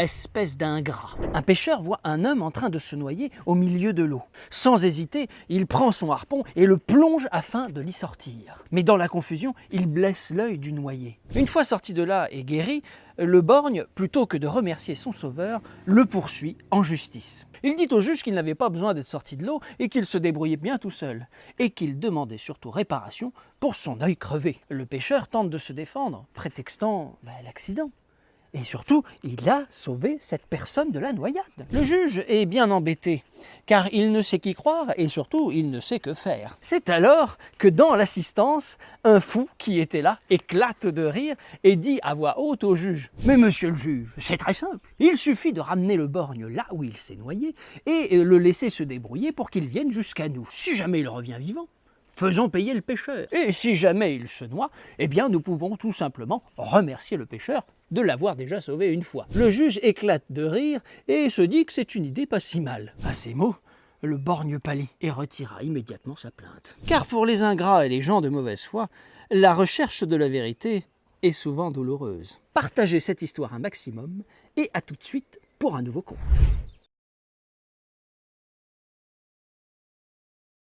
espèce d'ingrat. Un pêcheur voit un homme en train de se noyer au milieu de l'eau. Sans hésiter, il prend son harpon et le plonge afin de l'y sortir. Mais dans la confusion, il blesse l'œil du noyé. Une fois sorti de là et guéri, le borgne, plutôt que de remercier son sauveur, le poursuit en justice. Il dit au juge qu'il n'avait pas besoin d'être sorti de l'eau et qu'il se débrouillait bien tout seul, et qu'il demandait surtout réparation pour son œil crevé. Le pêcheur tente de se défendre, prétextant l'accident. Et surtout, il a sauvé cette personne de la noyade. Le juge est bien embêté, car il ne sait qui croire et surtout, il ne sait que faire. C'est alors que dans l'assistance, un fou qui était là éclate de rire et dit à voix haute au juge « Mais monsieur le juge, c'est très simple, il suffit de ramener le borgne là où il s'est noyé et le laisser se débrouiller pour qu'il vienne jusqu'à nous. Si jamais il revient vivant, faisons payer le pêcheur. Et si jamais il se noie, eh bien nous pouvons tout simplement remercier le pêcheur de l'avoir déjà sauvé une fois. » Le juge éclate de rire et se dit que c'est une idée pas si mal. À ces mots, le borgne pâlit et retira immédiatement sa plainte. Car pour les ingrats et les gens de mauvaise foi, la recherche de la vérité est souvent douloureuse. Partagez cette histoire un maximum et à tout de suite pour un nouveau conte.